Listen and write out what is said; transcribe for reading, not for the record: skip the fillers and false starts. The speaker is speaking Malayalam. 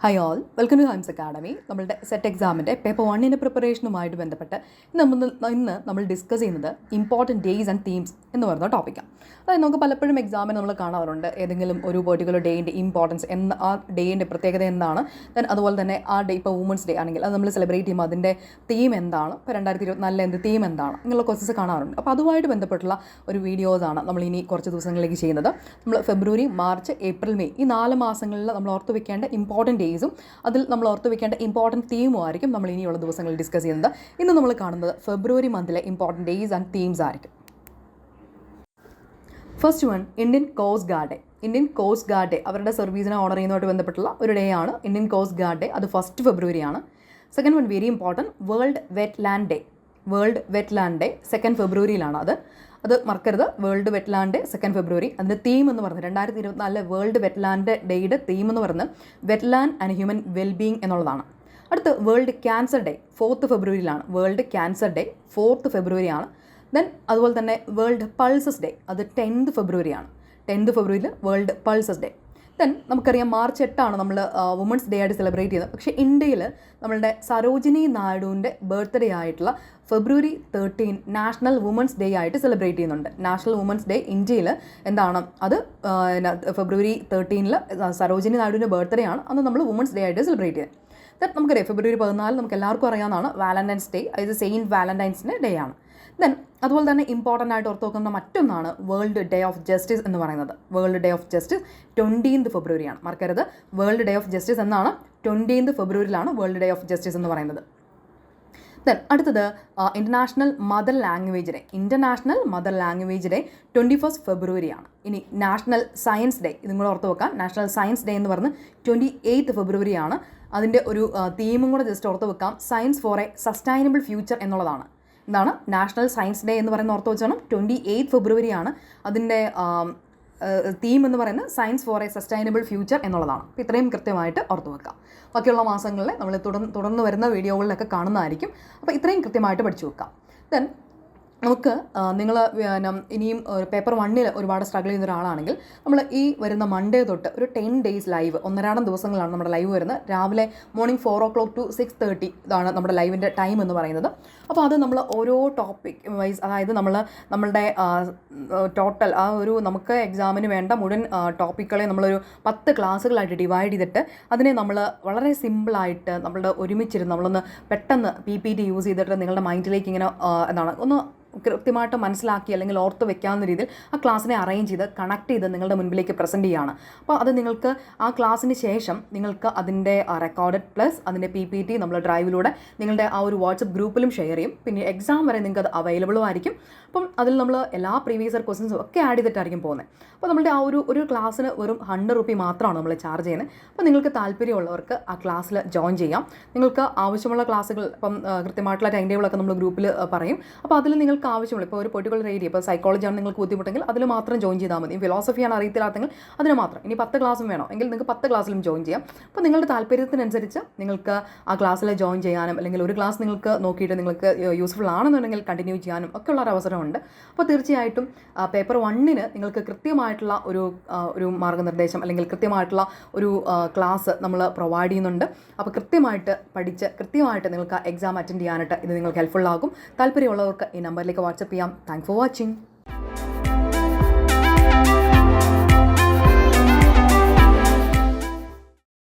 High all, welcome to Hymes academy. നമ്മളുടെ സെറ്റ് എക്സാമിൻ്റെ പേപ്പർ 1 പ്രിപ്പറേഷനുമായിട്ട് ബന്ധപ്പെട്ട് ഇന്ന് നമ്മൾ ഡിസ്കസ് ചെയ്യുന്നത് ഇമ്പോർട്ടൻറ്റ് ഡേയ്സ് ആൻഡ് തീംസ് എന്ന് പറയുന്ന ടോപ്പിക്കാണ്. അതായത് നമുക്ക് പലപ്പോഴും എക്സാമിന് നമ്മൾ കാണാറുണ്ട് ഏതെങ്കിലും ഒരു പെർട്ടിക്കുലർ ഡേയിൻ്റെ ഇമ്പോർട്ടൻസ് ആ ഡേയിൻ്റെ പ്രത്യേകത എന്താണ്, ദെൻ അതുപോലെ തന്നെ ആ ഡേ ഇപ്പോൾ വുമൻസ് ഡേ ആണെങ്കിൽ അത് നമ്മൾ സെലിബ്രേറ്റ് ചെയ്യുമ്പോൾ അതിൻ്റെ തീം എന്താണ്, ഇപ്പോൾ 2024 എന്ത് തീം എന്താണ്, ഇങ്ങനെയുള്ള ക്വസ്റ്റ്യൻസ് കാണാറുണ്ട്. അപ്പോൾ അതുമായിട്ട് ബന്ധപ്പെട്ടുള്ള ഒരു വീഡിയോസാണ് നമ്മൾ ഇനി കുറച്ച് ദിവസങ്ങളിലേക്ക് ചെയ്യുന്നത്. നമ്മൾ ഫെബ്രുവരി, മാർച്ച്, ഏപ്രിൽ, മെയ് ഈ 4 മാസങ്ങളിൽ നമ്മൾ ഓർത്ത് വെക്കേണ്ട ഇമ്പോർട്ടൻറ്റ് ഡേയ്സും അതിൽ നമ്മൾ ഓർത്ത് വെക്കേണ്ട ഇമ്പോർട്ടൻറ്റ് തീമും ആയിരിക്കും നമ്മൾ ഇനിയുള്ള ദിവസങ്ങളിൽ ഡിസ്കസ് ചെയ്യുന്നത്. ഇന്ന് നമ്മൾ കാണുന്നത് ഫെബ്രുവരി മന്തിലെ ഇമ്പോർട്ടൻറ്റ് ഡേയ്സ് ആൻഡ് തീംസ് ആയിരിക്കും. First one, Indian coast guard day. Indian coast guard day അവരുടെ സർവീസിനെ ഓണർ ചെയ്യുന്നതുമായിട്ട് ബന്ധപ്പെട്ടുള്ള ഒരു ഡേ ആണ് ഇന്ത്യൻ കോസ്റ്റ് ഗാർഡ് ഡേ. അത് 1 ഫെബ്രുവരിയാണ്. Second one, very important, world wetland day. World wetland day 2 ഫെബ്രുവരിയിലാണ്. അത് മറക്കരുത്. വേൾഡ് വെറ്റ്ലാൻഡ് ഡേ 2 ഫെബ്രുവരി. അതിൻ്റെ തീം എന്ന് പറയുന്നത് 2024 വേൾഡ് വെറ്റ്ലാൻഡ് ഡേയുടെ തീം എന്ന് പറയുന്നത് വെറ്റ്ലാൻഡ് ആൻഡ് ഹ്യൂമൻ വെൽബീങ് എന്നുള്ളതാണ്. അടുത്ത് വേൾഡ് ക്യാൻസർ ഡേ 4 ഫെബ്രുവരിയിലാണ്. വേൾഡ് ക്യാൻസർ ഡേ 4 ഫെബ്രുവരിയാണ്. ദെൻ അതുപോലെ തന്നെ വേൾഡ് പൾസസ് ഡേ അത് 10 ഫെബ്രുവരിയാണ്. 10 ഫെബ്രുവരിയിൽ വേൾഡ് പൾസസ് ഡേ. ദെൻ നമുക്കറിയാം മാർച്ച് 8 നമ്മൾ വുമൻസ് ഡേ ആയിട്ട് സെലിബ്രേറ്റ് ചെയ്യുന്നത്. പക്ഷേ ഇന്ത്യയിൽ നമ്മളുടെ സരോജിനി നായിഡുവിൻ്റെ ബർത്ത്ഡേ ആയിട്ടുള്ള ഫെബ്രുവരി 13 നാഷണൽ വുമൻസ് ഡേ ആയിട്ട് സെലിബ്രേറ്റ് ചെയ്യുന്നുണ്ട്. നാഷണൽ വുമൻസ് ഡേ ഇന്ത്യയിൽ എന്താണ്, അത് ഫെബ്രുവരി 13 സരോജിനി നായിഡുവിൻ്റെ ബർത്ത്ഡേ ആണ്. അന്ന് നമ്മൾ വുമൻസ് ഡേ ആയിട്ട് സെലിബ്രേറ്റ് ചെയ്യുന്നത്. ദെൻ നമുക്കറിയാം ഫെബ്രുവരി 14 നമുക്ക് എല്ലാവർക്കും അറിയാവുന്നതാണ് വാലന്റൈൻസ് ഡേ. അതായത് സെയിൻറ്റ് വാലന്റൈൻസിൻ്റെ ഡേ ആണ്. ദെൻ അതുപോലെ തന്നെ ഇമ്പോർട്ടൻ്റ് ആയിട്ട് ഓർത്ത് നോക്കുന്ന മറ്റൊന്നാണ് വേൾഡ് ഡേ ഓഫ് ജസ്റ്റിസ് എന്ന് പറയുന്നത്. World day of justice 20 ഫെബ്രുവരിയാണ്. മറക്കരുത്, വേൾഡ് ഡേ ഓഫ് ജസ്റ്റിസ് എന്നാണ് 20 ഫെബ്രുവരിയിലാണ് വേൾഡ് ഡേ ഓഫ് ജസ്റ്റിസ് എന്ന് പറയുന്നത്. ദെൻ അടുത്തത് international mother language day. International mother language day 21 ഫെബ്രുവരിയാണ്. ഇനി നാഷണൽ സയൻസ് ഡേ, ഇതും കൂടെ ഓർത്ത് വെക്കാം. നാഷണൽ സയൻസ് ഡേ എന്ന് പറഞ്ഞ് 28 ഫെബ്രുവരിയാണ്. അതിൻ്റെ ഒരു തീമും കൂടെ ജസ്റ്റ് ഓർത്ത് വെക്കാം, science for A sustainable future എന്നുള്ളതാണ്. എന്താണ് നാഷണൽ സയൻസ് ഡേ എന്ന് പറയുന്ന ഓർത്ത് വെച്ചാണ് 28 ഫെബ്രുവരിയാണ്. അതിൻ്റെ തീം എന്ന് പറയുന്നത് science for A sustainable future എന്നുള്ളതാണ്. അപ്പോൾ ഇത്രയും കൃത്യമായിട്ട് ഓർത്ത് വെക്കാം. ബാക്കിയുള്ള മാസങ്ങളിൽ നമ്മൾ തുടർന്ന് വരുന്ന വീഡിയോകളിലൊക്കെ കാണുന്നതായിരിക്കും. അപ്പോൾ ഇത്രയും കൃത്യമായിട്ട് പഠിച്ചു വെക്കാം. ദെൻ നമുക്ക് നിങ്ങൾ ഇനിയും പേപ്പർ 1 ഒരുപാട് സ്ട്രഗിൾ ചെയ്യുന്ന ഒരാളാണെങ്കിൽ നമ്മൾ ഈ വരുന്ന മൺഡേ തൊട്ട് ഒരു 10 ഡേയ്സ് ലൈവ്, 1-2 ദിവസങ്ങളാണ് നമ്മുടെ ലൈവ് വരുന്നത്. രാവിലെ മോർണിംഗ് 4 o'clock to 6:30 ഇതാണ് നമ്മുടെ ലൈവിൻ്റെ ടൈം എന്ന് പറയുന്നത്. അപ്പോൾ അത് നമ്മൾ ഓരോ ടോപ്പിക് വൈസ്, അതായത് നമ്മളുടെ ടോട്ടൽ നമുക്ക് എക്സാമിന് വേണ്ട മുഴുവൻ ടോപ്പിക്കുകളെ നമ്മളൊരു 10 ക്ലാസ്സുകളായിട്ട് ഡിവൈഡ് ചെയ്തിട്ട് അതിനെ നമ്മൾ വളരെ സിമ്പിളായിട്ട് നമ്മളുടെ ഒരുമിച്ചിരുന്ന് നമ്മളൊന്ന് പെട്ടെന്ന് PPT യൂസ് ചെയ്തിട്ട് നിങ്ങളുടെ മൈൻഡിലേക്ക് ഇങ്ങനെ ഒന്ന് കൃത്യമായിട്ട് മനസ്സിലാക്കി അല്ലെങ്കിൽ ഓർത്ത് വെക്കാവുന്ന രീതിയിൽ ആ ക്ലാസ്സിനെ അറേഞ്ച് ചെയ്ത് കണക്ട് ചെയ്ത് നിങ്ങളുടെ മുൻപിലേക്ക് പ്രസൻറ്റ് ചെയ്യുകയാണ്. അപ്പോൾ അത് നിങ്ങൾക്ക് ആ ക്ലാസ്സിന് ശേഷം നിങ്ങൾക്ക് അതിൻ്റെ റെക്കോർഡഡ് പ്ലസ് അതിൻ്റെ PPT നമ്മൾ ഡ്രൈവിലൂടെ നിങ്ങളുടെ ആ ഒരു വാട്സപ്പ് ഗ്രൂപ്പിലും ഷെയർ ചെയ്യും. പിന്നെ എക്സാം വരെ നിങ്ങൾക്ക് അത് അവൈലബിളും ആയിരിക്കും. അപ്പം അതിൽ നമ്മൾ എല്ലാ പ്രീവിയസ് ഇയർ ക്വസ്റ്റ്യൻസും ഒക്കെ ആഡ് ചെയ്തിട്ടായിരിക്കും പോകുന്നത്. അപ്പോൾ നമ്മുടെ ആ ഒരു ക്ലാസ്സിന് വെറും 100 രൂപ മാത്രമാണ് നമ്മൾ ചാർജ് ചെയ്യുന്നത്. അപ്പോൾ നിങ്ങൾക്ക് താല്പര്യമുള്ളവർക്ക് ആ ക്ലാസ്സിൽ ജോയിൻ ചെയ്യാം. നിങ്ങൾക്ക് ആവശ്യമുള്ള ക്ലാസ്സുകൾ ഇപ്പം കൃത്യമായിട്ടുള്ള ടൈം ടേബിളൊക്കെ നമ്മൾ ഗ്രൂപ്പിൽ പറയും. അപ്പോൾ അതിൽ നിങ്ങൾക്ക് ആവശ്യമുള്ള ഇപ്പോൾ ഒരു പെർട്ടിക്കുലർ ഏരിയ, ഇപ്പോൾ സൈക്കോളജിയാണ് നിങ്ങൾക്ക് ബുദ്ധിമുട്ടെങ്കിൽ അതിൽ മാത്രം ജോയിൻ ചെയ്താൽ മതി. ഫിലോസഫിയാണ് അറിയത്തില്ലാത്തെങ്കിൽ അതിന് മാത്രം. ഇനി 10 ക്ലാസ്സും വേണം എങ്കിൽ നിങ്ങൾക്ക് 10 ക്ലാസ്സിലും ജോയിൻ ചെയ്യാം. അപ്പോൾ നിങ്ങളുടെ താല്പര്യത്തിനനുസരിച്ച് നിങ്ങൾക്ക് ആ ക്ലാസ്സിൽ ജോയിൻ ചെയ്യാനും അല്ലെങ്കിൽ ഒരു ക്ലാസ് നിങ്ങൾക്ക് നോക്കിയിട്ട് നിങ്ങൾക്ക് യൂസ്ഫുൾ ആണെന്നുണ്ടെങ്കിൽ കണ്ടിന്യൂ ചെയ്യാനും ഒക്കെ ഉള്ള ഒരു അവസരമുണ്ട്. അപ്പോൾ തീർച്ചയായിട്ടും പേപ്പർ 1 നിങ്ങൾക്ക് കൃത്യമായിട്ടുള്ള ഒരു മാർഗ്ഗനിർദ്ദേശം അല്ലെങ്കിൽ കൃത്യമായിട്ടുള്ള ഒരു ക്ലാസ് നമ്മൾ പ്രൊവൈഡ് ചെയ്യുന്നുണ്ട്. അപ്പോൾ കൃത്യമായിട്ട് പഠിച്ച് കൃത്യമായിട്ട് നിങ്ങൾക്ക് എക്സാം അറ്റൻഡ് ചെയ്യാനായിട്ട് ഇത് നിങ്ങൾക്ക് ഹെൽപ്ഫുൾ ആകും. താല്പര്യമുള്ളവർക്ക് ഈ നമ്പറിലേക്ക് വാട്സപ്പ് ചെയ്യാം. Thanks for watching.